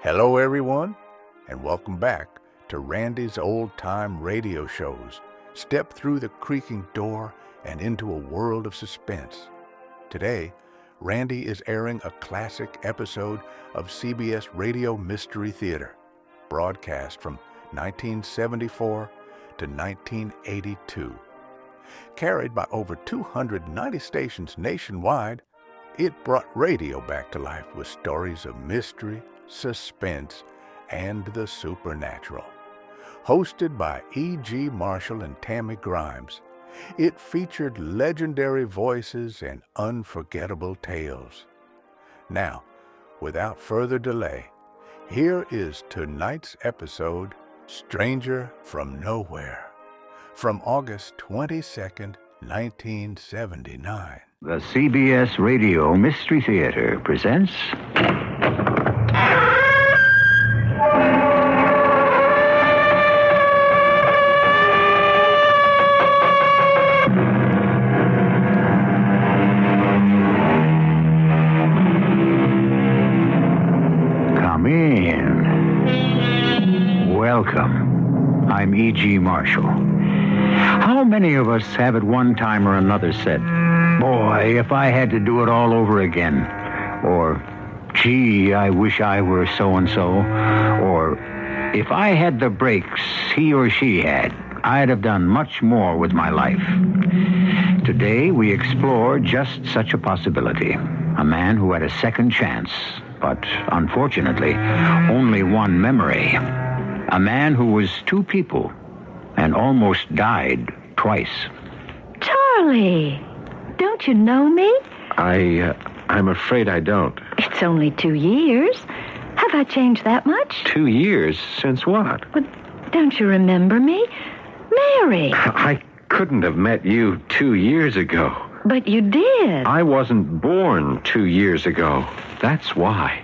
Hello, everyone, and welcome back to Randy's old-time radio shows. Step through the creaking door and into a world of suspense. Today, Randy is airing a classic episode of CBS Radio Mystery Theater, broadcast from 1974 to 1982. Carried by over 290 stations nationwide, it brought radio back to life with stories of mystery, suspense, and the supernatural. Hosted by E.G. Marshall and Tammy Grimes, it featured legendary voices and unforgettable tales. Now, without further delay, here is tonight's episode, Stranger from Nowhere, from August 22nd, 1979. The CBS Radio Mystery Theater presents... Come in. Welcome. I'm E.G. Marshall. How many of us have at one time or another said, "Boy, if I had to do it all over again," or, "Gee, I wish I were so-and-so," or, "If I had the breaks he or she had, I'd have done much more with my life." Today, we explore just such a possibility. A man who had a second chance, but unfortunately, only one memory. A man who was two people and almost died twice. Charlie, don't you know me? I'm afraid I don't. It's only 2 years. Have I changed that much? 2 years? Since what? But don't you remember me? Mary. I couldn't have met you 2 years ago. But you did. I wasn't born 2 years ago. That's why.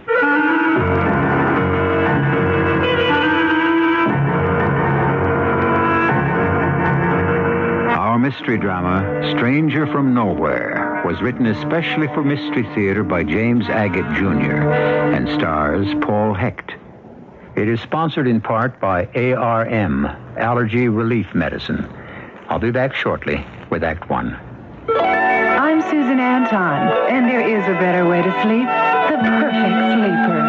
Our mystery drama, Stranger from Nowhere, was written especially for Mystery Theater by James Agate Jr. and stars Paul Hecht. It is sponsored in part by ARM, Allergy Relief Medicine. I'll be back shortly with Act One. I'm Susan Anton, and there is a better way to sleep. The perfect sleeper.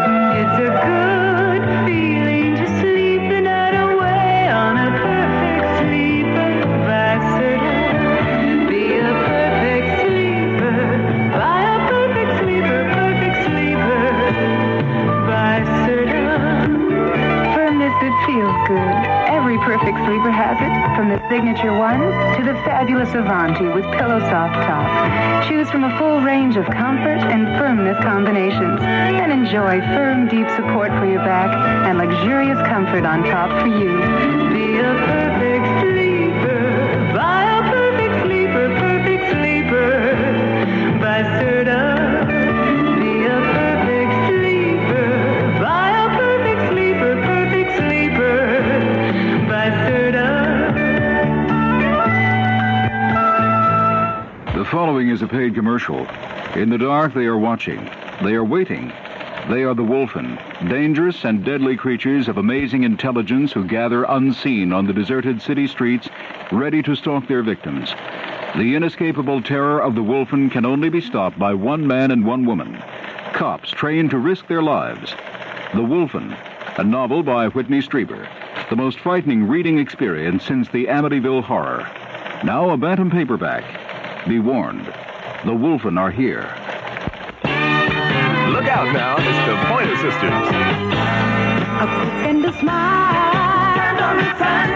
It's a good feeling to sleep the night away on a perfect sleeper by Serta. Be a perfect sleeper. Buy a perfect sleeper by Serta. Firmness that feels good. Every perfect sleeper has it, from the Signature One to the fabulous Avanti with Pillow Soft Top. Choose from a full range of comfort and firmness combinations, and enjoy firm, deep support for your back and luxurious comfort on top for you. Be a perfect sleeper. Buy a perfect sleeper by Serta. Be a perfect sleeper. Buy a perfect sleeper by Serta. The following is a paid commercial. In the dark, they are watching. They are waiting. They are the Wolfen, dangerous and deadly creatures of amazing intelligence who gather unseen on the deserted city streets, ready to stalk their victims. The inescapable terror of the Wolfen can only be stopped by one man and one woman, cops trained to risk their lives. The Wolfen, a novel by Whitney Strieber, the most frightening reading experience since the Amityville Horror. Now a Bantam paperback. Be warned, the Wolfen are here. Look out now, it's the Pointer Sisters. A kick and a smile. Turn on the sun.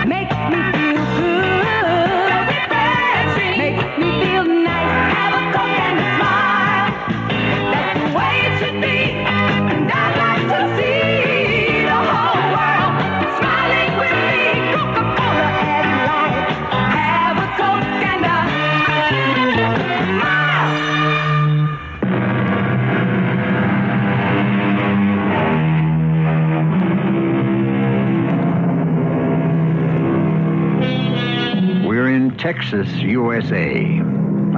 Makes me feel good. Makes me feel nice. Have a coke and a smile. That's the way it should be. And I'd like to see the whole world smiling with me. Coca-Cola and life. Have a coke and a smile. We're in Texas, USA.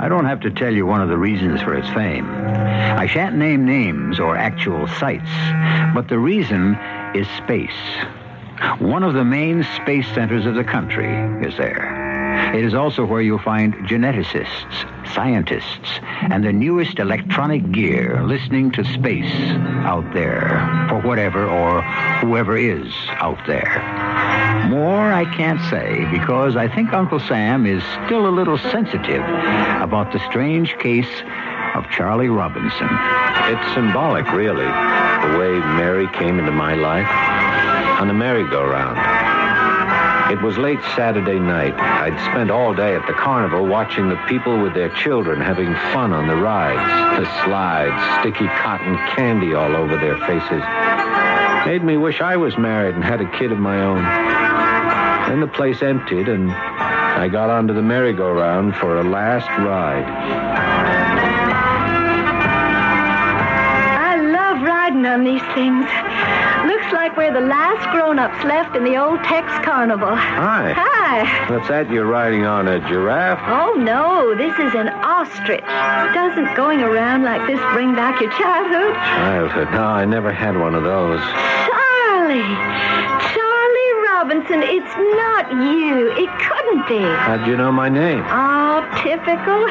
I don't have to tell you one of the reasons for its fame. I shan't name names or actual sites, but the reason is space. One of the main space centers of the country is there. It is also where you'll find geneticists, scientists, and the newest electronic gear listening to space out there for whatever or whoever is out there. More I can't say because I think Uncle Sam is still a little sensitive about the strange case of Charlie Robinson. It's symbolic, really, the way Mary came into my life on the merry-go-round. It was late Saturday night. I'd spent all day at the carnival watching the people with their children having fun on the rides, the slides, sticky cotton candy all over their faces. Made me wish I was married and had a kid of my own. Then the place emptied, and I got onto the merry-go-round for a last ride. I love riding on these things. Looks like we're the last grown-ups left in the old Tex Carnival. Hi. Hi. What's that you're riding on, a giraffe? Oh, no, this is an ostrich. Doesn't going around like this bring back your childhood? Childhood? No, I never had one of those. Charlie Robinson, it's not you. It couldn't be. How'd you know my name? Oh, typical.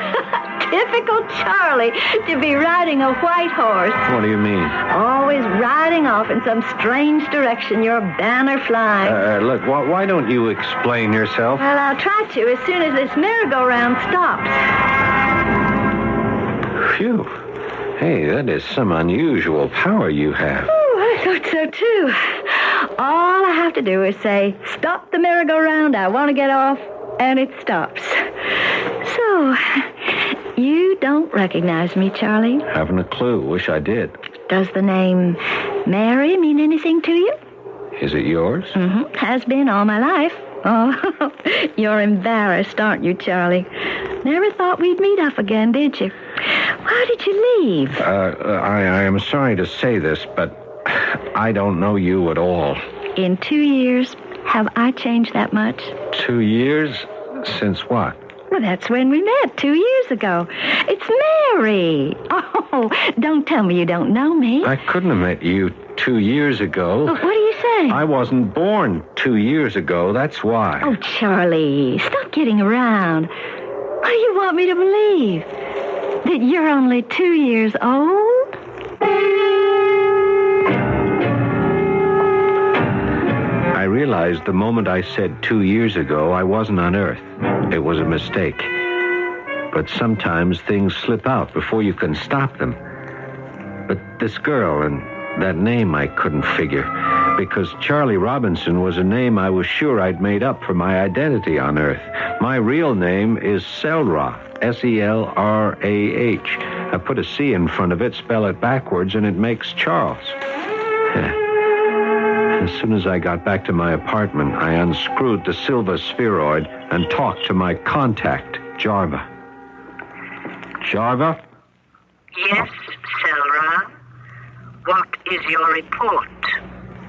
Typical Charlie to be riding a white horse. What do you mean? Always riding off in some strange direction, your banner flying. Look, why don't you explain yourself? Well, I'll try to as soon as this merry-go-round stops. Phew. Hey, that is some unusual power you have. Oh, I thought so, too. All I have to do is say, stop the merry-go-round, I want to get off, and it stops. So, you don't recognize me, Charlie? Haven't a clue. Wish I did. Does the name Mary mean anything to you? Is it yours? Mm-hmm. Has been all my life. Oh, you're embarrassed, aren't you, Charlie? Never thought we'd meet up again, did you? Why did you leave? I am sorry to say this, but I don't know you at all. In 2 years, have I changed that much? 2 years? Since what? Well, that's when we met 2 years ago. It's Mary. Oh, don't tell me you don't know me. I couldn't have met you 2 years ago. What are you saying? I wasn't born 2 years ago, that's why. Oh, Charlie, stop kidding around. What do you want me to believe? That you're only 2 years old? I realized the moment I said 2 years ago I wasn't on Earth. It was a mistake. But sometimes things slip out before you can stop them. But this girl and that name I couldn't figure, because Charlie Robinson was a name I was sure I'd made up for my identity on Earth. My real name is Selrah, S-E-L-R-A-H. I put a C in front of it, spell it backwards, and it makes Charles. As soon as I got back to my apartment, I unscrewed the silver spheroid and talked to my contact, Jarva. Jarva? Yes, Selrah. What is your report?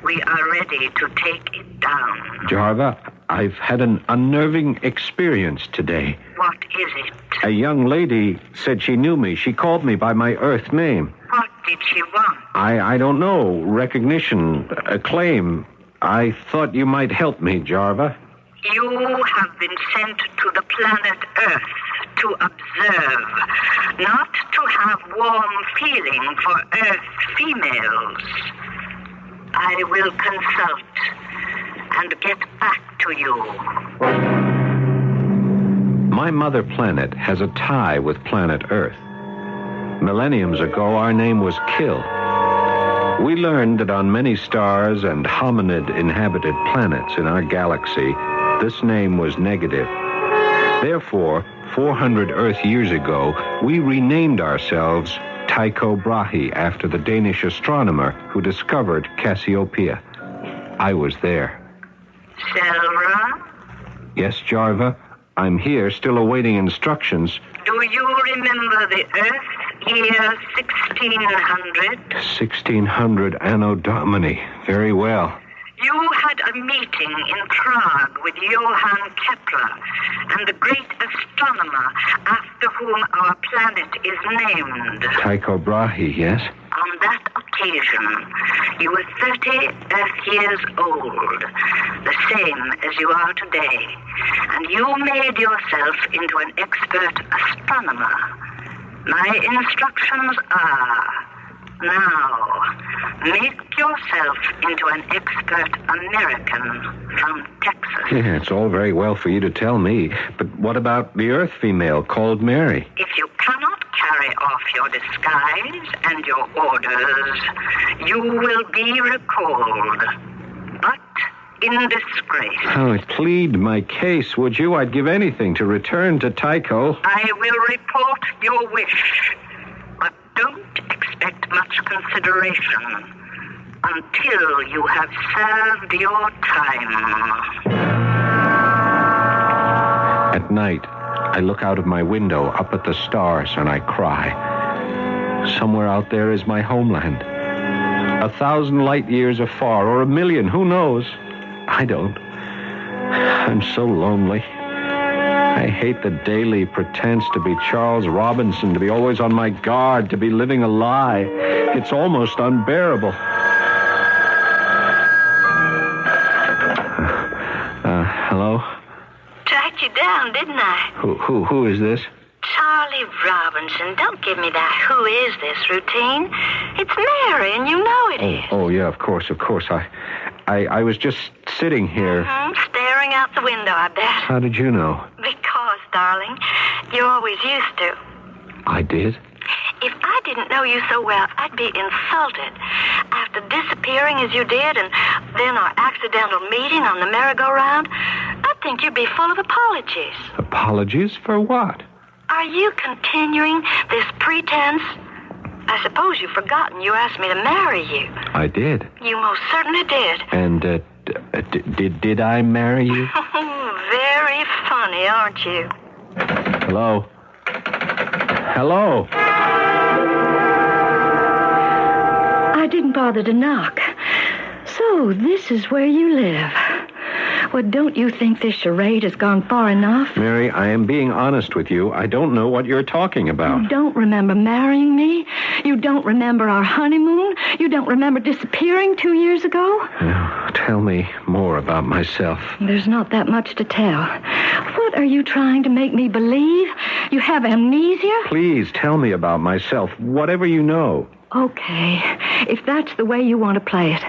We are ready to take it down. Jarva, I've had an unnerving experience today. What is it? A young lady said she knew me. She called me by my Earth name. What did she want? I don't know. Recognition, acclaim. I thought you might help me, Jarva. You have been sent to the planet Earth to observe, not to have warm feeling for Earth females. I will consult and get back to you. My mother planet has a tie with planet Earth. Millenniums ago, our name was Kill. We learned that on many stars and hominid-inhabited planets in our galaxy, this name was negative. Therefore, 400 Earth years ago, we renamed ourselves Tycho Brahe after the Danish astronomer who discovered Cassiopeia. I was there. Selrah? Yes, Jarva? I'm here, still awaiting instructions. Do you remember the Earth year 1600? 1600 Anno Domini. Very well. You had a a meeting in Prague with Johann Kepler and the great astronomer after whom our planet is named. Tycho Brahe, yes? On that occasion, you were 30 Earth years old, the same as you are today, and you made yourself into an expert astronomer. My instructions are, now, make yourself into an expert American from Texas. Yeah, it's all very well for you to tell me, but what about the Earth female called Mary? If you cannot carry off your disguise and your orders, you will be recalled, but in disgrace. Oh, plead my case, would you? I'd give anything to return to Tycho. I will report your wish, but don't expect much consideration until you have served your time. At night, I look out of my window up at the stars and I cry. Somewhere out there is my homeland. 1,000 light years afar, or 1,000,000, who knows? I don't. I'm so lonely. I hate the daily pretense to be Charles Robinson, to be always on my guard, to be living a lie. It's almost unbearable. Hello? Tracked you down, didn't I? Who is this? Charlie Robinson. Don't give me that who is this routine. It's Mary, and you know it is. Oh, yeah, of course. I was just sitting here. Staring out the window, I bet. How did you know? Because, darling, you always used to. I did? If I didn't know you so well, I'd be insulted. After disappearing as you did, and then our accidental meeting on the merry-go-round, I'd think you'd be full of apologies. Apologies for what? Are you continuing this pretense? I suppose you've forgotten you asked me to marry you. I did. You most certainly did. And, did I marry you? Very funny, aren't you? Hello? Hello? I didn't bother to knock. So, this is where you live. Well, don't you think this charade has gone far enough? Mary, I am being honest with you. I don't know what you're talking about. You don't remember marrying me? You don't remember our honeymoon? You don't remember disappearing 2 years ago? No, tell me more about myself. There's not that much to tell. What are you trying to make me believe? You have amnesia? Please tell me about myself, whatever you know. Okay, if that's the way you want to play it.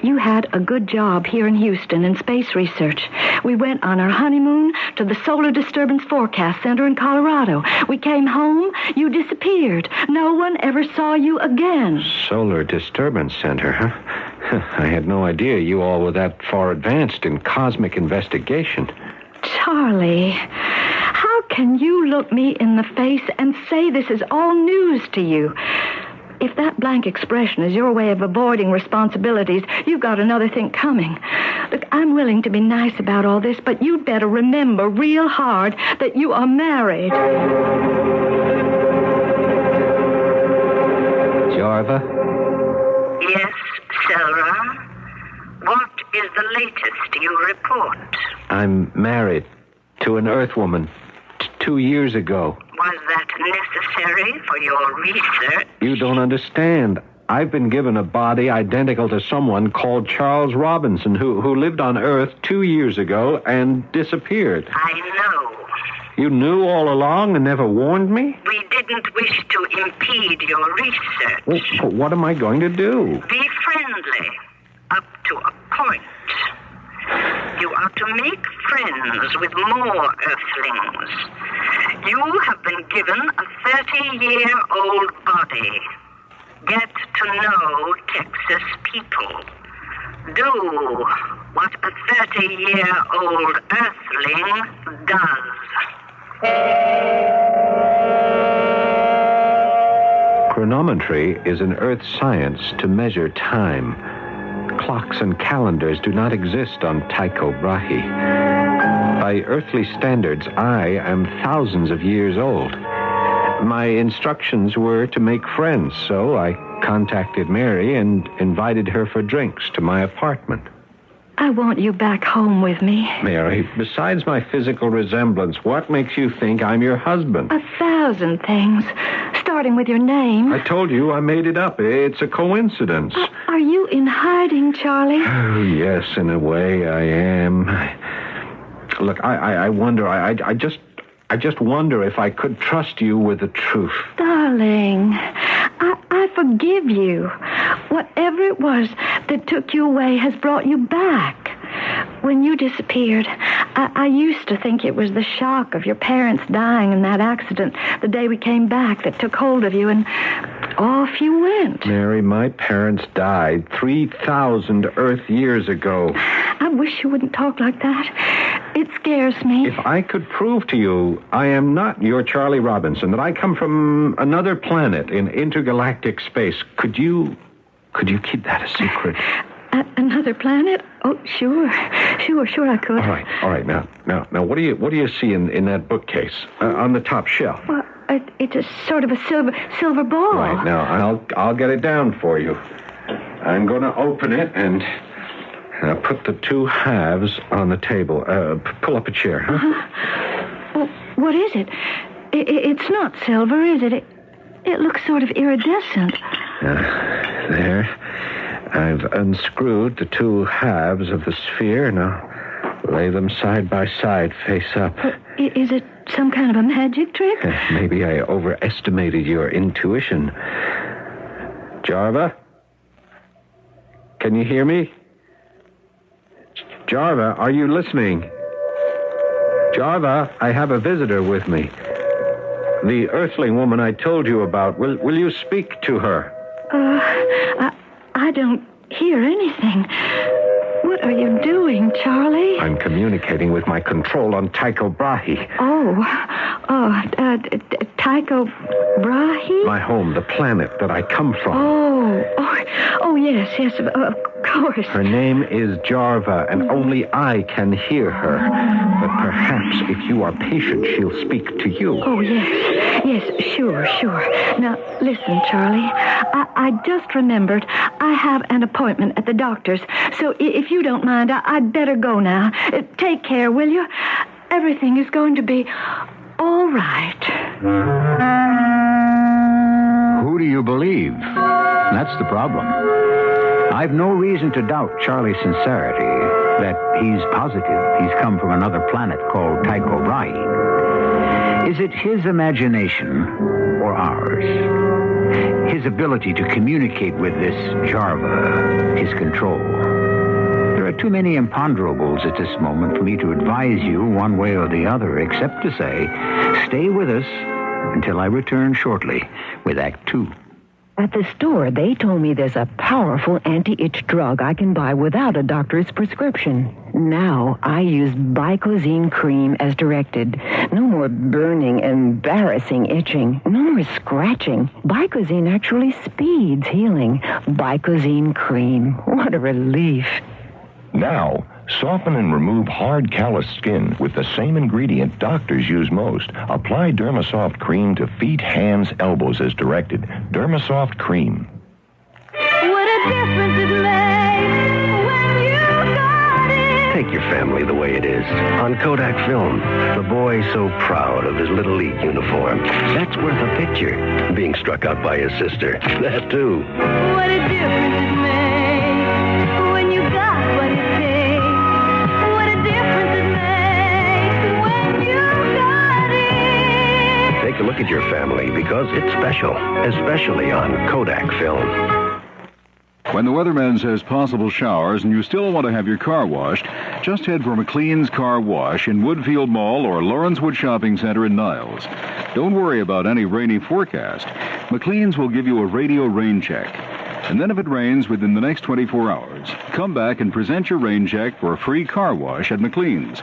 You had a good job here in Houston in space research. We went on our honeymoon to the Solar Disturbance Forecast Center in Colorado. We came home, you disappeared. No one ever saw you again. Solar Disturbance Center, huh? I had no idea you all were that far advanced in cosmic investigation. Charlie, how can you look me in the face and say this is all news to you? If that blank expression is your way of avoiding responsibilities, you've got another thing coming. Look, I'm willing to be nice about all this, but you'd better remember real hard that you are married. Jarva? Yes, Sarah. What is the latest you report? I'm married to an Earthwoman 2 years ago. Was that necessary for your research? You don't understand. I've been given a body identical to someone called Charles Robinson, who lived on Earth 2 years ago and disappeared. I know. You knew all along and never warned me? We didn't wish to impede your research. Well, what am I going to do? Be friendly, up to a point. You are to make friends with more Earthlings. You have been given a 30-year-old body. Get to know Texas people. Do what a 30-year-old Earthling does. Chronometry is an Earth science to measure time. Clocks and calendars do not exist on Tycho Brahe. By earthly standards, I am thousands of years old. My instructions were to make friends, so I contacted Mary and invited her for drinks to my apartment. I want you back home with me. Mary, besides my physical resemblance, what makes you think I'm your husband? 1,000 things, starting with your name. I told you I made it up. It's a coincidence. Are you in hiding, Charlie? Oh, yes, in a way I am. Look, I wonder, I just wonder if I could trust you with the truth. Darling, I forgive you. Whatever it was that took you away has brought you back. When you disappeared, I used to think it was the shock of your parents dying in that accident the day we came back that took hold of you, and off you went. Mary, my parents died 3,000 Earth years ago. I wish you wouldn't talk like that. It scares me. If I could prove to you I am not your Charlie Robinson, that I come from another planet in intergalactic space, could you keep that a secret? Another planet? Oh, sure I could. All right. Now, what do you see in that bookcase on the top shelf? Well, it's a sort of a silver ball. Right, now I'll get it down for you. I'm going to open it and put the two halves on the table. Pull up a chair. Huh? Well, what is it? It's not silver, is it? It looks sort of iridescent. There. I've unscrewed the two halves of the sphere. Now, lay them side by side, face up. Is it some kind of a magic trick? Maybe I overestimated your intuition. Jarva? Can you hear me? Jarva, are you listening? Jarva, I have a visitor with me. The earthling woman I told you about. Will you speak to her? I don't hear anything. What are you doing, Charlie? I'm communicating with my control on Tycho Brahe. Tycho Brahe? My home, the planet that I come from. Oh, yes, of course. Her name is Jarva, and only I can hear her. But perhaps if you are patient, she'll speak to you. Oh, yes, sure. Now, listen, Charlie. I just remembered I have an appointment at the doctor's, so if you don't mind, I'd better go now. Take care, will you? Everything is going to be all right. Who do you believe? That's the problem. I've no reason to doubt Charlie's sincerity, that he's positive he's come from another planet called Tycho Brahe. Is it his imagination or ours? His ability to communicate with this Jarva, his control. There are too many imponderables at this moment for me to advise you one way or the other, except to say, stay with us until I return shortly with Act 2. At the store, they told me there's a powerful anti-itch drug I can buy without a doctor's prescription. Now, I use Bicozine cream as directed. No more burning, embarrassing itching. No more scratching. Bicozine actually speeds healing. Bicozine cream. What a relief. Now, soften and remove hard, callous skin with the same ingredient doctors use most. Apply Dermasoft cream to feet, hands, elbows as directed. Dermasoft cream. What a difference it makes when you got it. Take your family the way it is. On Kodak film, the boy so proud of his Little League uniform. That's worth a picture. Being struck out by his sister. That, too. What a difference it makes when you got what it takes. What a difference it makes when you got it. Take a look at your family because it's special, especially on Kodak film. When the weatherman says possible showers and you still want to have your car washed, just head for McLean's Car Wash in Woodfield Mall or Lawrencewood Shopping Center in Niles. Don't worry about any rainy forecast. McLean's will give you a radio rain check. And then if it rains within the next 24 hours, come back and present your rain check for a free car wash at McLean's.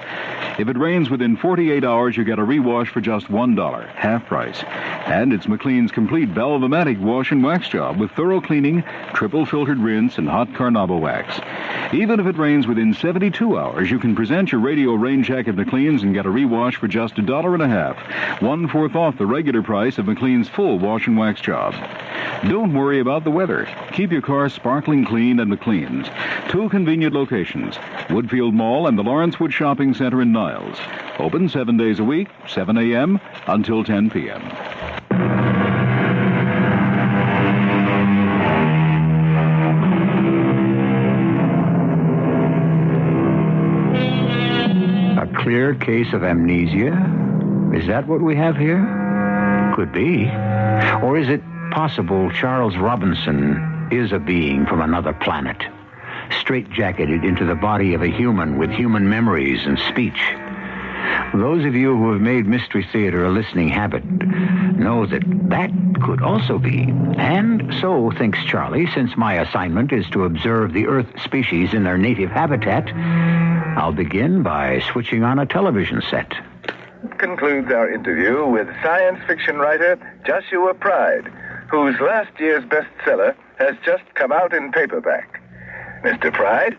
If it rains within 48 hours, you get a rewash for just $1, half price. And it's McLean's complete Belvamatic wash and wax job with thorough cleaning, triple filtered rinse, and hot Carnauba wax. Even if it rains within 72 hours, you can present your radio rain check at McLean's and get a rewash for just $1.50, 1/4 off the regular price of McLean's full wash and wax job. Don't worry about the weather. Keep your car sparkling clean at McLean's. 2 convenient locations, Woodfield Mall and the Lawrencewood Shopping Center in Niles. Open 7 days a week, 7 a.m. until 10 p.m. A clear case of amnesia? Is that what we have here? Could be. Or is it possible Charles Robinson is a being from another planet, straitjacketed into the body of a human with human memories and speech? Those of you who have made Mystery Theater a listening habit know that that could also be. And so, thinks Charlie, since my assignment is to observe the Earth species in their native habitat, I'll begin by switching on a television set. Concludes our interview with science fiction writer Joshua Pride, whose last year's bestseller has just come out in paperback. Mr. Pride,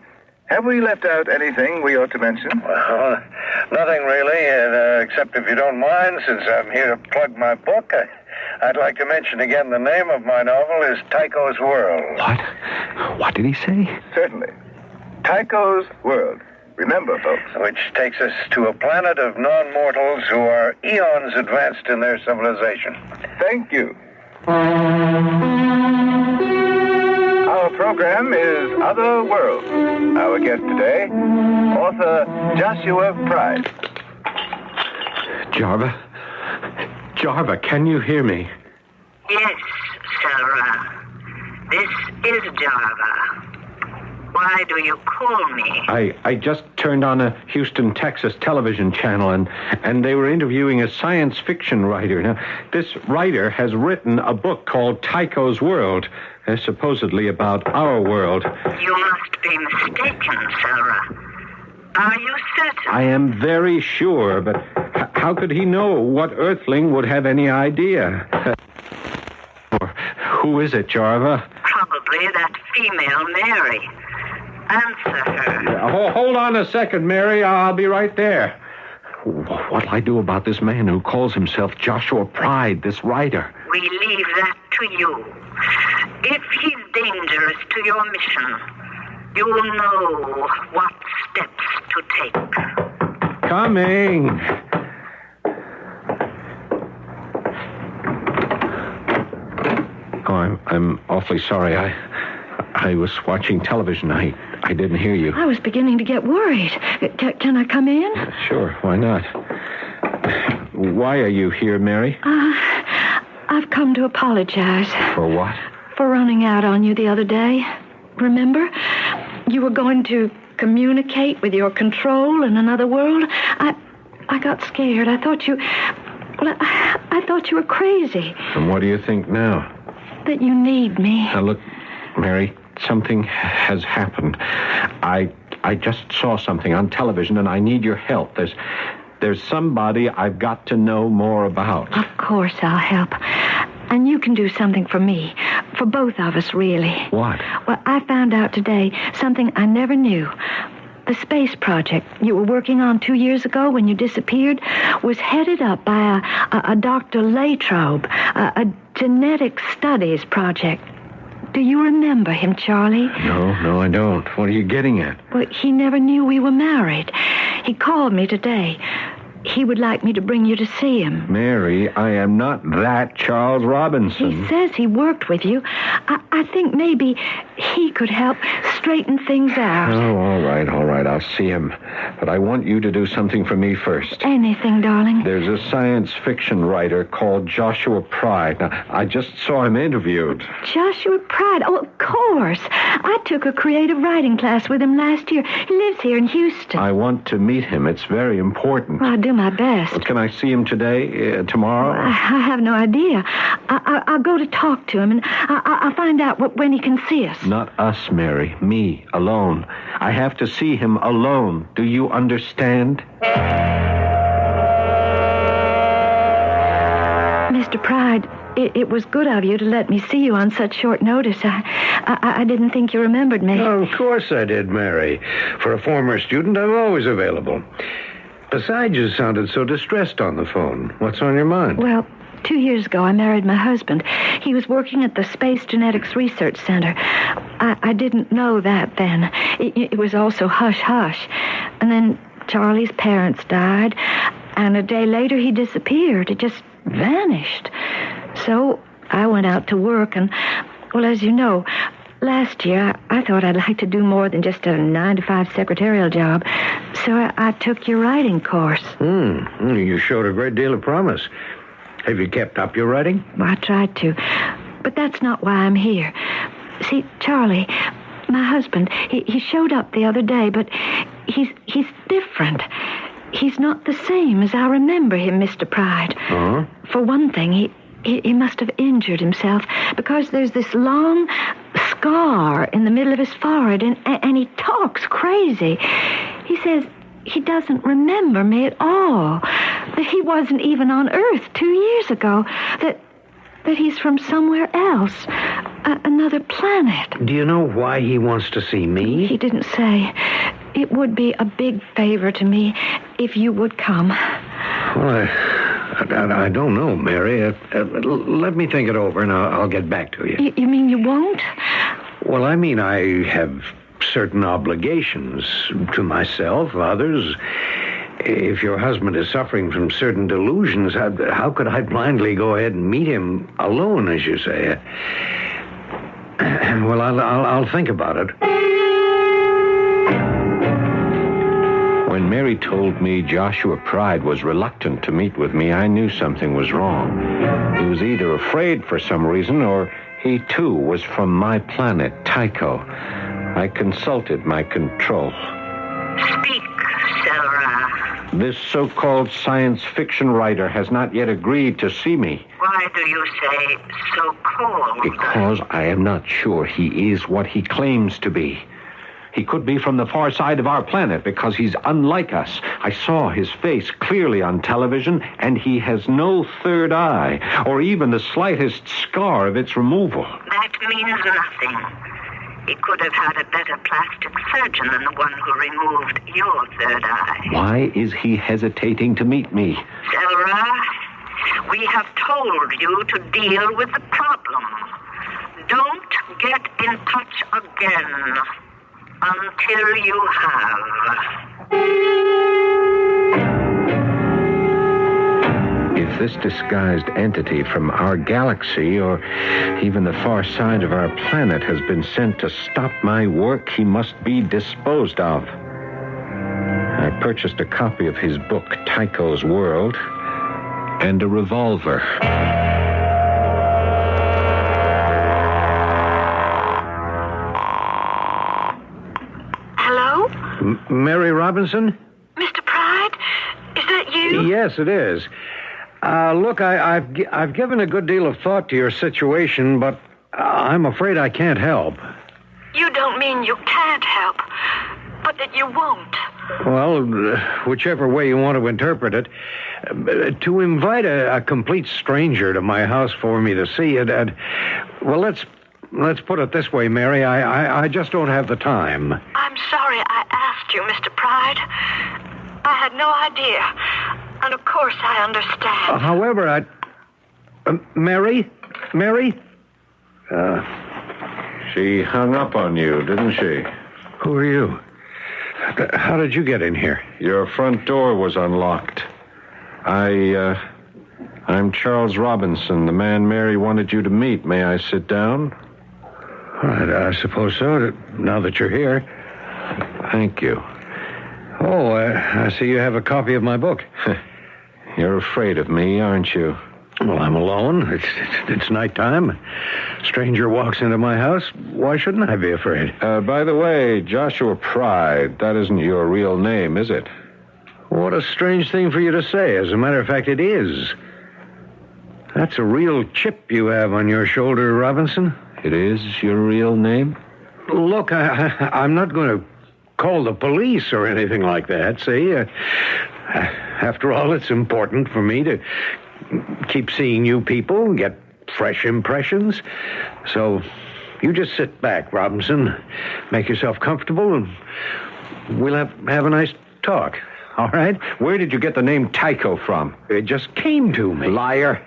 have we left out anything we ought to mention? Well, nothing really, except if you don't mind, since I'm here to plug my book, I'd like to mention again the name of my novel is Tycho's World. What? What did he say? Certainly. Tycho's World. Remember, folks. Which takes us to a planet of non-mortals who are eons advanced in their civilization. Thank you. Our program is Other Worlds. Our guest today, author Joshua Pride. Jarva, can you hear me? Yes, Sarah. This is Jarva. Why do you call me? I just turned on a Houston, Texas television channel, and they were interviewing a science fiction writer. Now, this writer has written a book called Tycho's World, supposedly about our world. You must be mistaken, Sarah. Are you certain? I am very sure, but how could he know? What Earthling would have any idea? Who is it, Jarva? Probably that female Mary. Answer her. Hold on a second, Mary. I'll be right there. What'll I do about this man who calls himself Joshua Pride, this writer? We leave that to you. If he's dangerous to your mission, you will know what steps to take. Coming. Oh, I'm awfully sorry. I was watching television. I didn't hear you. I was beginning to get worried. Can I come in? Sure, why not? Why are you here, Mary? I've come to apologize. For what? For running out on you the other day. Remember? You were going to communicate with your control in another world. I got scared. I thought you were crazy. And what do you think now? That you need me. Now, look, Mary, something has happened. I just saw something on television, and I need your help. There's somebody I've got to know more about. Of course I'll help. And you can do something for me. For both of us, really. What? Well, I found out today something I never knew. The space project you were working on 2 years ago when you disappeared was headed up by a Dr. Latrobe, a genetic studies project. Do you remember him, Charlie? No, I don't. What are you getting at? Well, he never knew we were married. He called me today. He would like me to bring you to see him. Mary, I am not that Charles Robinson. He says he worked with you. I think maybe he could help straighten things out. Oh, all right. I'll see him. But I want you to do something for me first. Anything, darling. There's a science fiction writer called Joshua Pride. Now, I just saw him interviewed. Joshua Pride? Oh, of course. I took a creative writing class with him last year. He lives here in Houston. I want to meet him. It's very important. Well, I'll do my best. Well, can I see him today, tomorrow? I have no idea. I'll go to talk to him, and I'll find out when he can see us. Not us, Mary. Me, alone. I have to see him alone. Do you understand? Mr. Pride, It was good of you to let me see you on such short notice. I didn't think you remembered me. Oh, of course I did, Mary. For a former student, I'm always available. Besides, you sounded so distressed on the phone. What's on your mind? Well, 2 years ago, I married my husband. He was working at the Space Genetics Research Center. I didn't know that then. It was also hush-hush. And then Charlie's parents died, and a day later he disappeared. It just vanished. So I went out to work, and, well, as you know, last year I thought I'd like to do more than just a 9-to-5 secretarial job. So I took your writing course. You showed a great deal of promise. Have you kept up your writing? Well, I tried to, but that's not why I'm here. See, Charlie, my husband, he showed up the other day, but he's different. He's not the same as I remember him, Mr. Pride. Uh-huh. For one thing, he must have injured himself because there's this long scar in the middle of his forehead, and he talks crazy. He says he doesn't remember me at all, that he wasn't even on Earth 2 years ago, that he's from somewhere else, another planet. Do you know why he wants to see me? He didn't say. It would be a big favor to me if you would come. Well, I don't know, Mary. Let me think it over, and I'll get back to you. You mean you won't? Well, I mean, I have certain obligations to myself, others. If your husband is suffering from certain delusions, how could I blindly go ahead and meet him alone, as you say? Well, I'll think about it. When Mary told me Joshua Pride was reluctant to meet with me, I knew something was wrong. He was either afraid for some reason, or he, too, was from my planet, Tycho. I consulted my control. Speak, Sarah. This so-called science fiction writer has not yet agreed to see me. Why do you say so-called? Because I am not sure he is what he claims to be. He could be from the far side of our planet because he's unlike us. I saw his face clearly on television, and he has no third eye, or even the slightest scar of its removal. That means nothing. He could have had a better plastic surgeon than the one who removed your third eye. Why is he hesitating to meet me? Sarah, we have told you to deal with the problem. Don't get in touch again until you have. If this disguised entity from our galaxy, or even the far side of our planet, has been sent to stop my work, he must be disposed of. I purchased a copy of his book, Tycho's World, and a revolver. Hello? Mary Robinson? Mr. Pride? Is that you? Yes, it is. Look, I've given a good deal of thought to your situation, but I'm afraid I can't help. You don't mean you can't help, but that you won't. Well, whichever way you want to interpret it, to invite a complete stranger to my house for me to see it, well, let's put it this way, Mary. I just don't have the time. I'm sorry I asked you, Mr. Pride. I had no idea. And of course I understand. However, Mary? She hung up on you, didn't she? Who are you? How did you get in here? Your front door was unlocked. I'm Charles Robinson, the man Mary wanted you to meet. May I sit down? I suppose so, now that you're here. Thank you. Oh, I see you have a copy of my book. You're afraid of me, aren't you? Well, I'm alone. It's nighttime. A stranger walks into my house. Why shouldn't I be afraid? By the way, Joshua Pride, that isn't your real name, is it? What a strange thing for you to say. As a matter of fact, it is. That's a real chip you have on your shoulder, Robinson. It is your real name? Look, I'm not going to call the police or anything like that, see? After all, it's important for me to keep seeing you people, get fresh impressions. So you just sit back, Robinson. Make yourself comfortable, and we'll have a nice talk. All right? Where did you get the name Tycho from? It just came to me. Liar.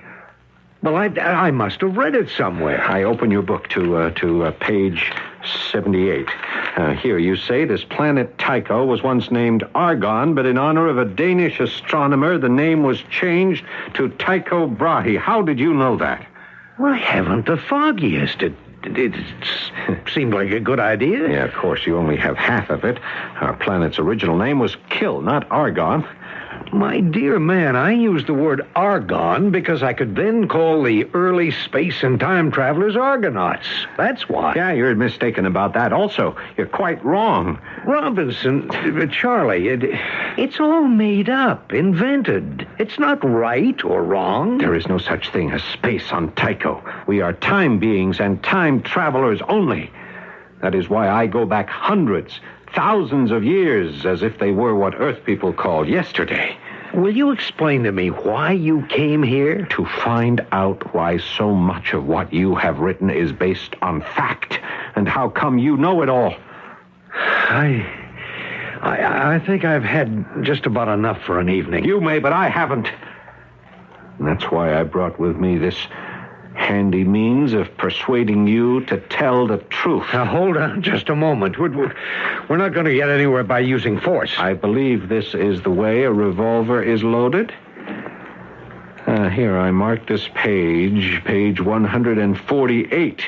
Well, I must have read it somewhere. I open your book to page 78. Here, you say this planet Tycho was once named Argon, but in honor of a Danish astronomer, the name was changed to Tycho Brahe. How did you know that? Well, I haven't the foggiest. It seemed like a good idea. Yeah, of course, you only have half of it. Our planet's original name was Kill, not Argon. My dear man, I used the word Argon because I could then call the early space and time travelers Argonauts. That's why. Yeah, you're mistaken about that. Also, you're quite wrong. Robinson, Charlie, it's all made up, invented. It's not right or wrong. There is no such thing as space on Tycho. We are time beings and time travelers only. That is why I go back hundreds, thousands of years as if they were what Earth people called yesterday. Will you explain to me why you came here? To find out why so much of what you have written is based on fact, and how come you know it all. I think I've had just about enough for an evening. You may, but I haven't. And that's why I brought with me this handy means of persuading you to tell the truth. Now, hold on just a moment. We're not going to get anywhere by using force. I believe this is the way a revolver is loaded. Here, I marked this page 148.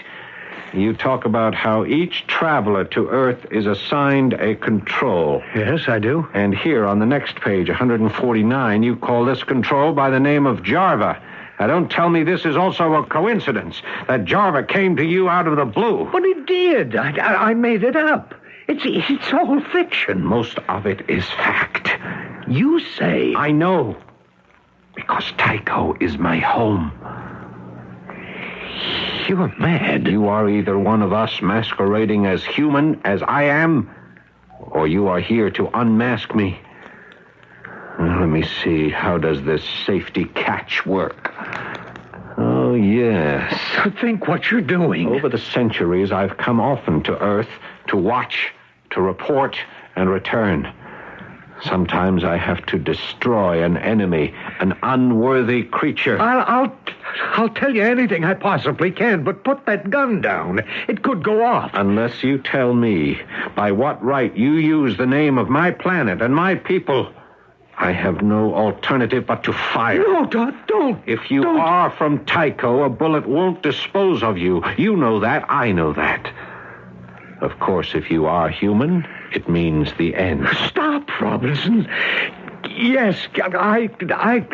You talk about how each traveler to Earth is assigned a control. Yes, I do. And here on the next page, 149, you call this control by the name of Jarva. Now, don't tell me this is also a coincidence, that Jarva came to you out of the blue. But it did. I made it up. It's all fiction. Most of it is fact. You say... I know. Because Tycho is my home. You're mad. You are either one of us masquerading as human, as I am, or you are here to unmask me. Now, let me see. How does this safety catch work? Oh, yes. Think what you're doing. Over the centuries, I've come often to Earth to watch, to report, and return. Sometimes I have to destroy an enemy, an unworthy creature. I'll tell you anything I possibly can, but put that gun down. It could go off. Unless you tell me by what right you use the name of my planet and my people, I have no alternative but to fire. No, don't. If you are from Tycho, a bullet won't dispose of you. You know that. I know that. Of course, if you are human, it means the end. Stop, Robinson. Yes, I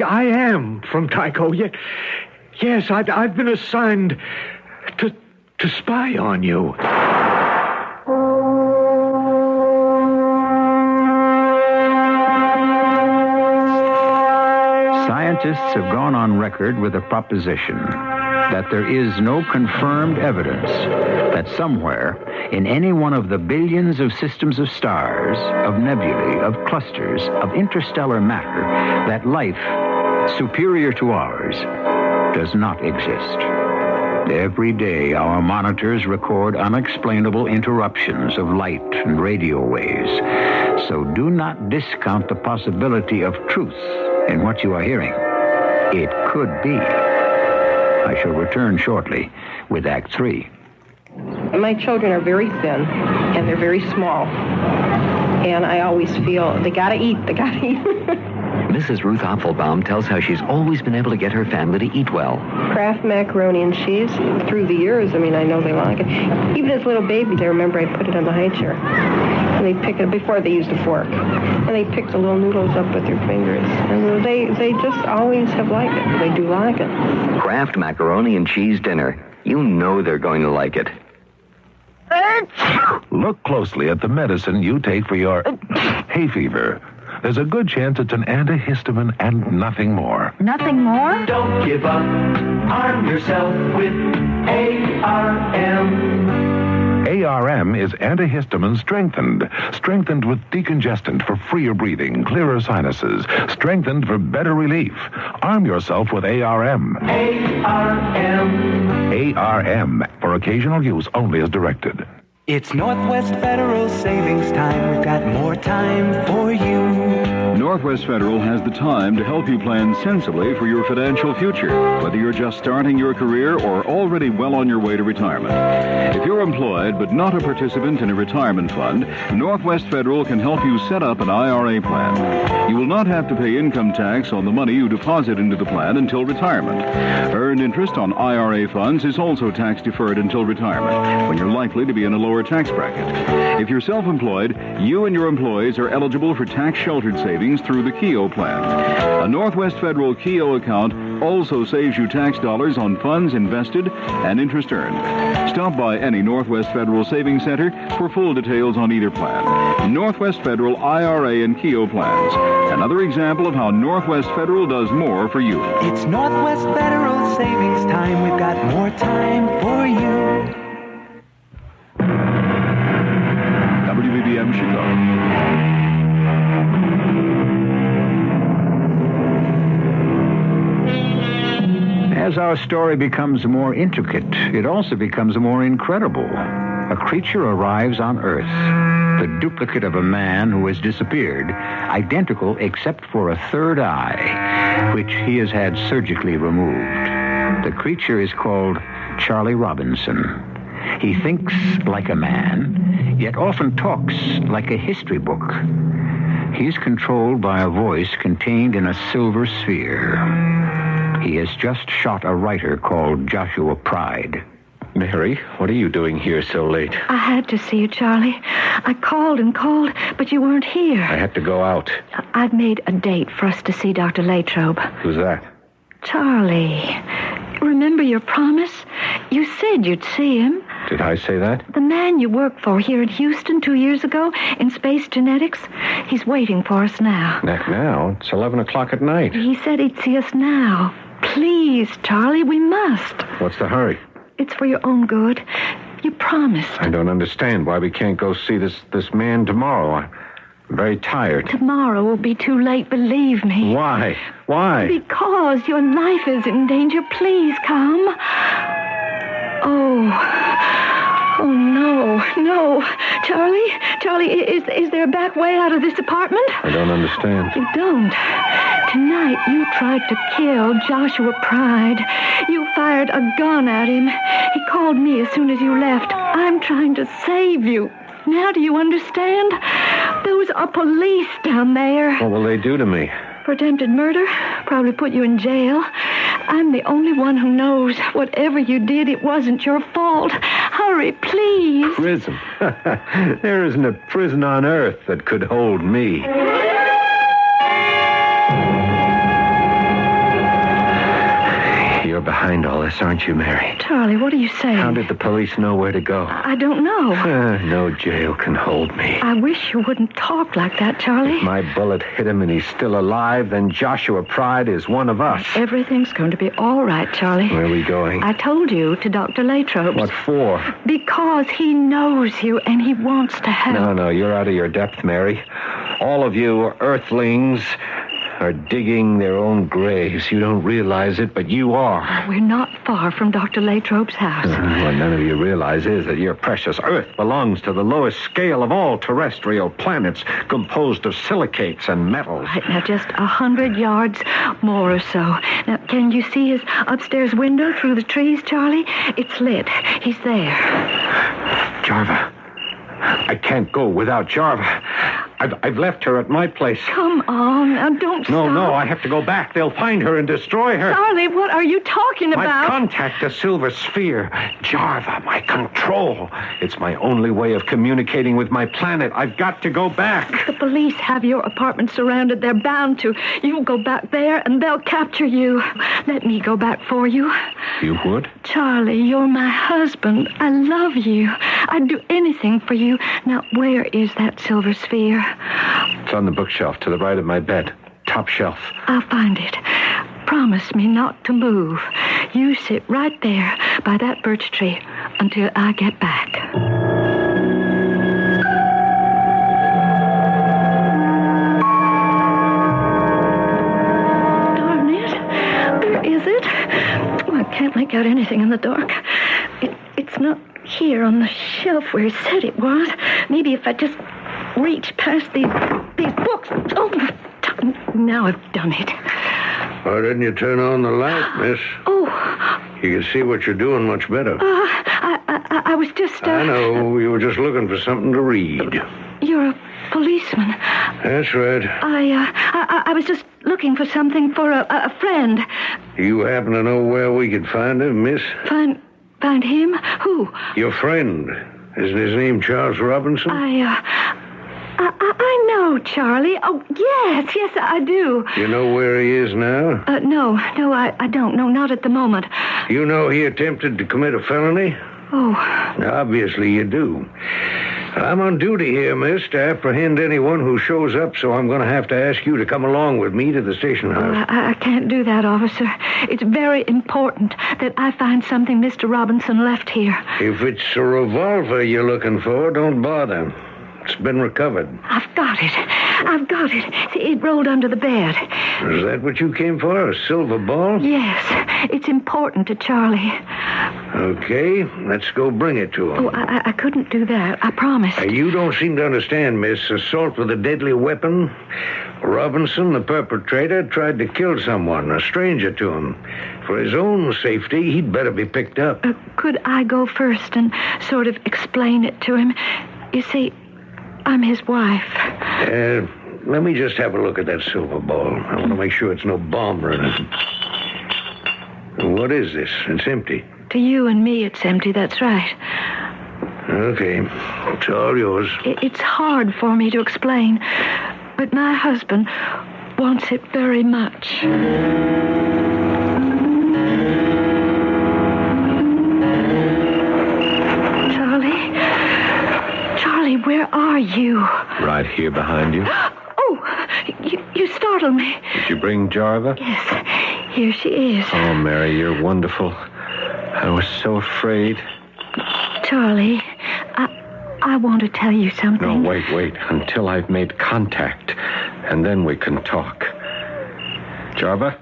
am from Tycho. Yes, I've been assigned to spy on you. Scientists have gone on record with a proposition that there is no confirmed evidence that somewhere in any one of the billions of systems of stars, of nebulae, of clusters, of interstellar matter, that life superior to ours does not exist. Every day, our monitors record unexplainable interruptions of light and radio waves. So do not discount the possibility of truth in what you are hearing. It could be. I shall return shortly with Act 3. My children are very thin, and they're very small. And I always feel, they gotta eat. Mrs. Ruth Apfelbaum tells how she's always been able to get her family to eat well. Kraft macaroni and cheese, through the years, I know they like it. Even as little babies, I remember I put it on the high chair. And they pick it, before they used a fork. And they pick the little noodles up with their fingers. And they just always have liked it. They do like it. Kraft macaroni and cheese dinner. You know they're going to like it. Look closely at the medicine you take for your hay fever. There's a good chance it's an antihistamine and nothing more. Nothing more? Don't give up. Arm yourself with ARM. ARM is antihistamine strengthened with decongestant for freer breathing, clearer sinuses, strengthened for better relief. Arm yourself with ARM. ARM, for occasional use only as directed. It's Northwest Federal Savings Time. We've got more time for you. Northwest Federal has the time to help you plan sensibly for your financial future, whether you're just starting your career or already well on your way to retirement. If you're employed but not a participant in a retirement fund, Northwest Federal can help you set up an IRA plan. You will not have to pay income tax on the money you deposit into the plan until retirement. Earned interest on IRA funds is also tax deferred until retirement, when you're likely to be in a lower tax bracket. If you're self-employed, you and your employees are eligible for tax-sheltered savings through the KEO plan. A Northwest Federal KEO account also saves you tax dollars on funds invested and interest earned. Stop by any Northwest Federal Savings Center for full details on either plan. Northwest Federal IRA and KEO plans. Another example of how Northwest Federal does more for you. It's Northwest Federal Savings Time. We've got more time for you. WBBM Chicago. As our story becomes more intricate, it also becomes more incredible. A creature arrives on Earth, the duplicate of a man who has disappeared, identical except for a third eye, which he has had surgically removed. The creature is called Charlie Robinson. He thinks like a man, yet often talks like a history book. He is controlled by a voice contained in a silver sphere. He has just shot a writer called Joshua Pride. Mary, what are you doing here so late? I had to see you, Charlie. I called and called, but you weren't here. I had to go out. I've made a date for us to see Dr. Latrobe. Who's that? Charlie, remember your promise? You said you'd see him. Did I say that? The man you worked for here in Houston 2 years ago in space genetics, he's waiting for us now. Now? It's 11 o'clock at night. He said he'd see us now. Please, Charlie, we must. What's the hurry? It's for your own good. You promised. I don't understand why we can't go see this man tomorrow. I'm very tired. Tomorrow will be too late, believe me. Why? Why? Because your life is in danger. Please come. Oh, no. Charlie, is there a back way out of this apartment? I don't understand. You don't. Tonight you tried to kill Joshua Pride. You fired a gun at him. He called me as soon as you left. I'm trying to save you. Now do you understand? Those are police down there. What will they do to me? For attempted murder, probably put you in jail. I'm the only one who knows. Whatever you did, it wasn't your fault. Hurry, please. Prison? There isn't a prison on earth that could hold me. You're behind all this, aren't you, Mary? Charlie, what are you saying? How did the police know where to go? I don't know. No jail can hold me. I wish you wouldn't talk like that, Charlie. If my bullet hit him and he's still alive, then Joshua Pride is one of us. Everything's going to be all right, Charlie. Where are we going? I told you, to Dr. Latrobe's. What for? Because he knows you and he wants to help. No, you're out of your depth, Mary. All of you earthlings are digging their own graves. You don't realize it, but you are. We're not far from Dr. Latrobe's house. What none of you realize is that your precious Earth belongs to the lowest scale of all terrestrial planets, composed of silicates and metals. Right, now just 100 yards more or so. Now, can you see his upstairs window through the trees, Charlie? It's lit. He's there. Jarva. I can't go without Jarva. I've left her at my place. Come on, now don't stop. No, I have to go back. They'll find her and destroy her. Charlie, what are you talking about? My contact, the silver sphere. Jarva, my control. It's my only way of communicating with my planet. I've got to go back. If the police have your apartment surrounded, they're bound to. You go back there and they'll capture you. Let me go back for you. You would? Charlie, you're my husband. I love you. I'd do anything for you. Now, where is that silver sphere? It's on the bookshelf to the right of my bed. Top shelf. I'll find it. Promise me not to move. You sit right there by that birch tree until I get back. Darn it. Where is it? Oh, I can't make out anything in the dark. It's not here on the shelf where he said it was. Maybe if I just reach past these books. Oh, now I've done it. Why didn't you turn on the light, miss? Oh. You can see what you're doing much better. I was just... I know. You were just looking for something to read. You're a policeman. That's right. I was just looking for something for a friend. You happen to know where we could find him, miss? Find him? Who? Your friend. Isn't his name Charles Robinson? I know Charlie. Oh, yes, I do. You know where he is now? No, I don't. No, not at the moment. You know he attempted to commit a felony? Oh. Obviously you do. I'm on duty here, miss, to apprehend anyone who shows up, so I'm going to have to ask you to come along with me to the station house. I can't do that, officer. It's very important that I find something Mr. Robinson left here. If it's a revolver you're looking for, don't bother. It's been recovered. I've got it. See, it rolled under the bed. Is that what you came for, a silver ball? Yes, it's important to Charlie. Okay, let's go bring it to him. Oh, I couldn't do that. I promised. You don't seem to understand, miss. Assault with a deadly weapon. Robinson, the perpetrator, tried to kill someone, a stranger to him. For his own safety, he'd better be picked up. Could I go first and sort of explain it to him? You see, I'm his wife. Let me just have a look at that silver ball. I want to make sure it's no bomb or anything. What is this? It's empty. To you and me, it's empty, that's right. Okay, it's all yours. It's hard for me to explain, but my husband wants it very much. Charlie, where are you? Right here behind you. Oh, you startled me. Did you bring Jarva? Yes, here she is. Oh, Mary, you're wonderful. I was so afraid. Charlie, I want to tell you something. No, wait. Until I've made contact, and then we can talk. Jarva?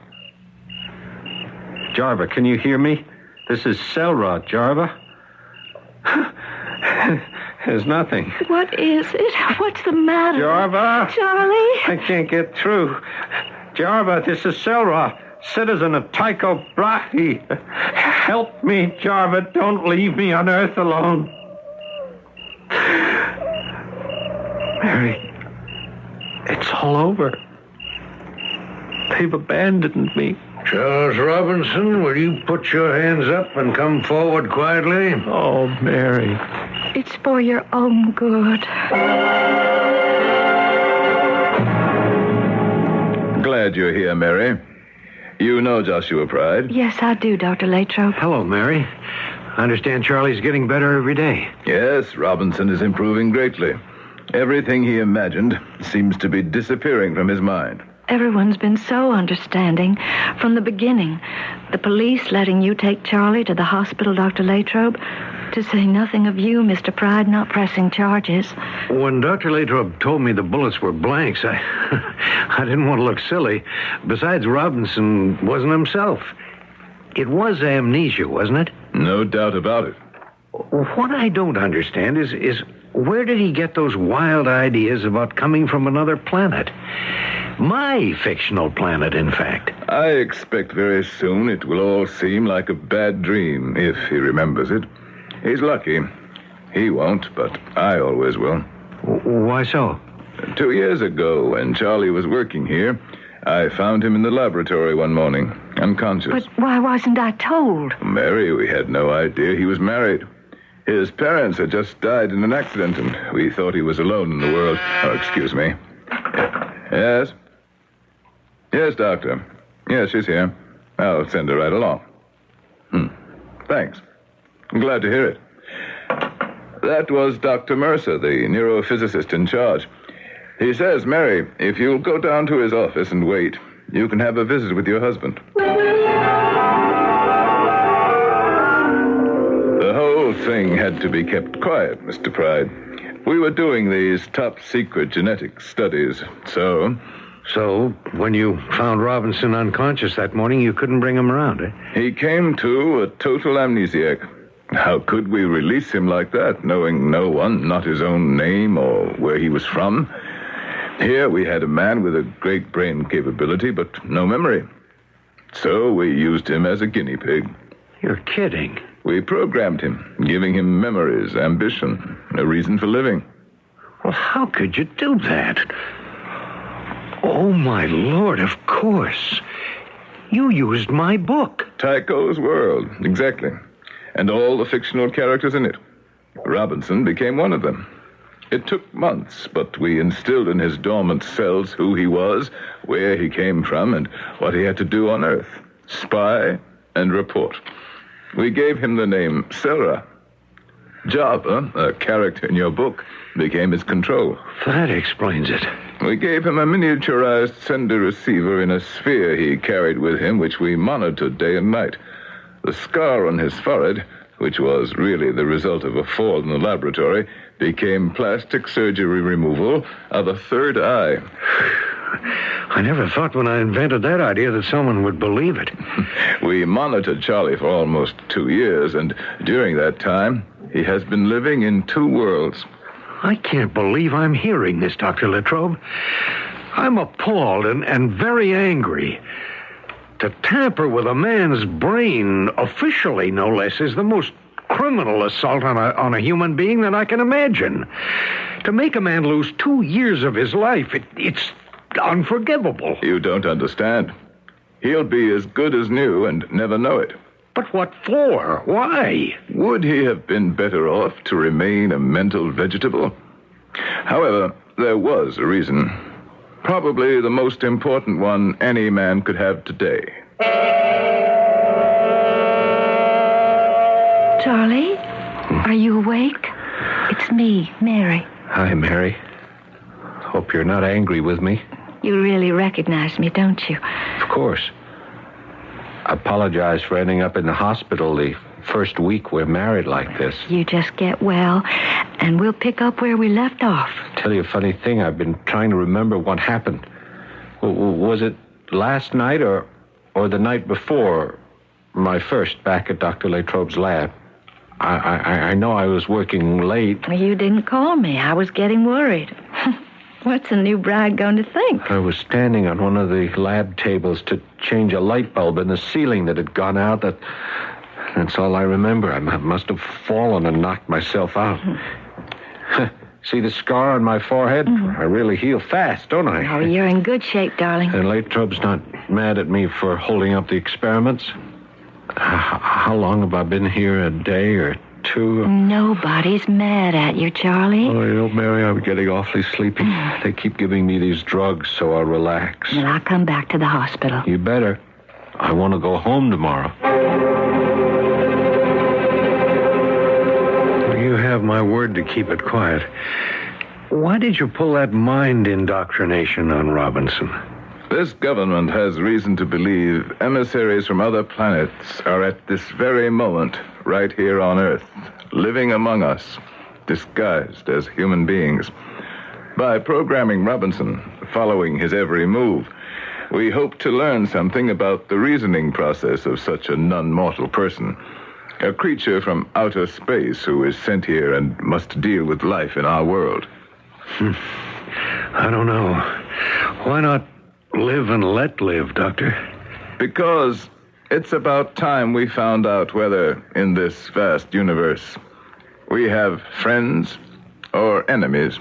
Jarva, can you hear me? This is Selrod, Jarva. There's nothing. What is it? What's the matter? Jarva? Charlie? I can't get through. Jarva, this is Selra, citizen of Tycho Brahe. Help me, Jarva. Don't leave me on Earth alone. Mary, it's all over. They've abandoned me. Charles Robinson, will you put your hands up and come forward quietly? Oh, Mary. It's for your own good. Glad you're here, Mary. You know Joshua Pride. Yes, I do, Dr. Latrobe. Hello, Mary. I understand Charlie's getting better every day. Yes, Robinson is improving greatly. Everything he imagined seems to be disappearing from his mind. Everyone's been so understanding from the beginning. The police letting you take Charlie to the hospital, Dr. Latrobe, to say nothing of you, Mr. Pride, not pressing charges. When Dr. Latrobe told me the bullets were blanks, I didn't want to look silly. Besides, Robinson wasn't himself. It was amnesia, wasn't it? No doubt about it. What I don't understand is where did he get those wild ideas about coming from another planet? My fictional planet, in fact. I expect very soon it will all seem like a bad dream, if he remembers it. He's lucky. He won't, but I always will. Why so? 2 years ago, when Charlie was working here, I found him in the laboratory one morning, unconscious. But why wasn't I told? Mary, we had no idea he was married. His parents had just died in an accident, and we thought he was alone in the world. Oh, excuse me. Yes? Yes, Doctor. Yes, she's here. I'll send her right along. Thanks. I'm glad to hear it. That was Dr. Mercer, the neurophysicist in charge. He says, Mary, if you'll go down to his office and wait, you can have a visit with your husband. The whole whole thing had to be kept quiet, Mr. Pride. We were doing these top-secret genetic studies, so... So, when you found Robinson unconscious that morning, you couldn't bring him around, eh? He came to a total amnesiac. How could we release him like that, knowing no one, not his own name or where he was from? Here we had a man with a great brain capability, but no memory. So we used him as a guinea pig. You're kidding. We programmed him, giving him memories, ambition, a reason for living. Well, how could you do that? Oh, my Lord, of course. You used my book. Tycho's World, exactly. And all the fictional characters in it. Robinson became one of them. It took months, but we instilled in his dormant cells who he was, where he came from, and what he had to do on Earth. Spy and report. We gave him the name Sarah. Java, a character in your book, became his control. That explains it. We gave him a miniaturized sender-receiver in a sphere he carried with him, which we monitored day and night. The scar on his forehead, which was really the result of a fall in the laboratory, became plastic surgery removal of a third eye. I never thought when I invented that idea that someone would believe it. We monitored Charlie for almost 2 years, and during that time, he has been living in 2 worlds. I can't believe I'm hearing this, Dr. Latrobe. I'm appalled and very angry. To tamper with a man's brain, officially no less, is the most criminal assault on a human being that I can imagine. To make a man lose 2 years of his life, it's unforgivable. You don't understand. He'll be as good as new and never know it. But what for? Why? Would he have been better off to remain a mental vegetable? However, there was a reason. Probably the most important one any man could have today. Charlie, are you awake? It's me, Mary. Hi, Mary. Hope you're not angry with me. You really recognize me, don't you? Of course. I apologize for ending up in the hospital the first week we're married like this. You just get well, and we'll pick up where we left off. Tell you a funny thing, I've been trying to remember what happened. Was it last night or the night before my first back at Dr. Latrobe's lab? I know I was working late. You didn't call me. I was getting worried. What's a new bride going to think? I was standing on one of the lab tables to change a light bulb in the ceiling that had gone out. That's all I remember. I must have fallen and knocked myself out. See the scar on my forehead? I really heal fast, don't I? Oh, you're in good shape, darling. And Latrobe's not mad at me for holding up the experiments? How long have I been here? A day or 2? Nobody's mad at you, Charlie. Oh, you know, Mary, I'm getting awfully sleepy. They keep giving me these drugs so I'll relax. Well, I'll come back to the hospital. You better. I want to go home tomorrow. You have my word to keep it quiet. Why did you pull that mind indoctrination on Robinson? This government has reason to believe emissaries from other planets are at this very moment right here on Earth, living among us, disguised as human beings. By programming Robinson, following his every move, we hope to learn something about the reasoning process of such a non-mortal person, a creature from outer space who is sent here and must deal with life in our world. I don't know. Why not live and let live, Doctor? Because it's about time we found out whether, in this vast universe, we have friends or enemies.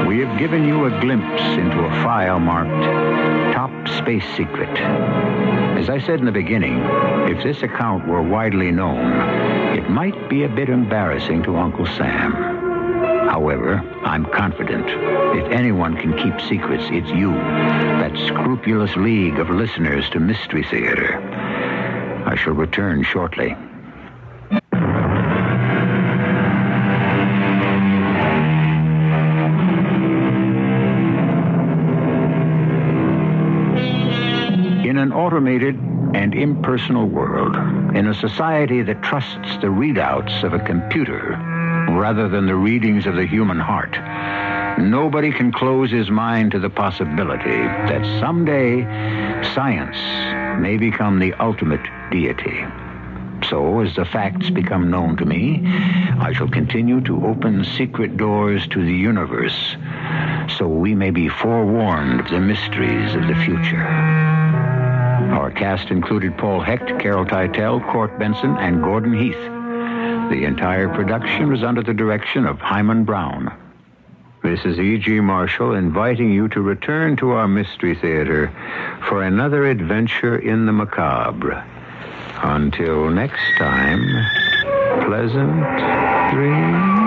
We have given you a glimpse into a file marked Top Space Secret. As I said in the beginning, if this account were widely known, it might be a bit embarrassing to Uncle Sam. However, I'm confident if anyone can keep secrets, it's you, that scrupulous league of listeners to Mystery Theater. I shall return shortly. In an automated and impersonal world, in a society that trusts the readouts of a computer rather than the readings of the human heart, nobody can close his mind to the possibility that someday science may become the ultimate deity. So, as the facts become known to me, I shall continue to open secret doors to the universe so we may be forewarned of the mysteries of the future. Our cast included Paul Hecht, Carol Teitel, Court Benson, and Gordon Heath. The entire production was under the direction of Hyman Brown. This is E.G. Marshall inviting you to return to our Mystery Theater for another adventure in the macabre. Until next time, pleasant dreams.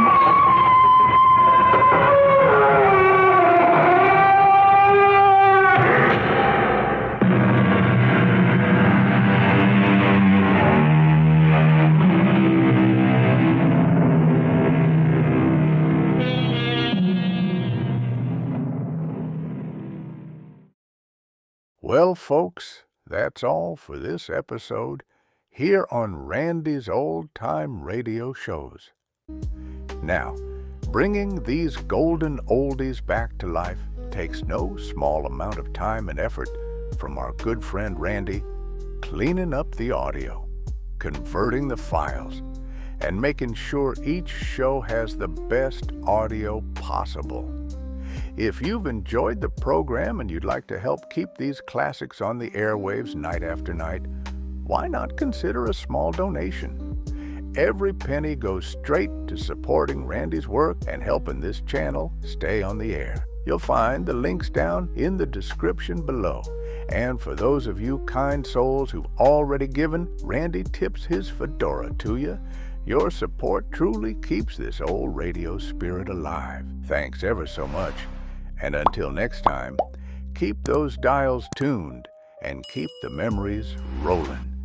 Well, folks, that's all for this episode here on Randy's Old Time Radio Shows. Now, bringing these golden oldies back to life takes no small amount of time and effort from our good friend Randy, cleaning up the audio, converting the files, and making sure each show has the best audio possible. If you've enjoyed the program and you'd like to help keep these classics on the airwaves night after night, why not consider a small donation? Every penny goes straight to supporting Randy's work and helping this channel stay on the air. You'll find the links down in the description below. And for those of you kind souls who've already given, Randy tips his fedora to you. Your support truly keeps this old radio spirit alive. Thanks ever so much. And until next time, keep those dials tuned and keep the memories rolling.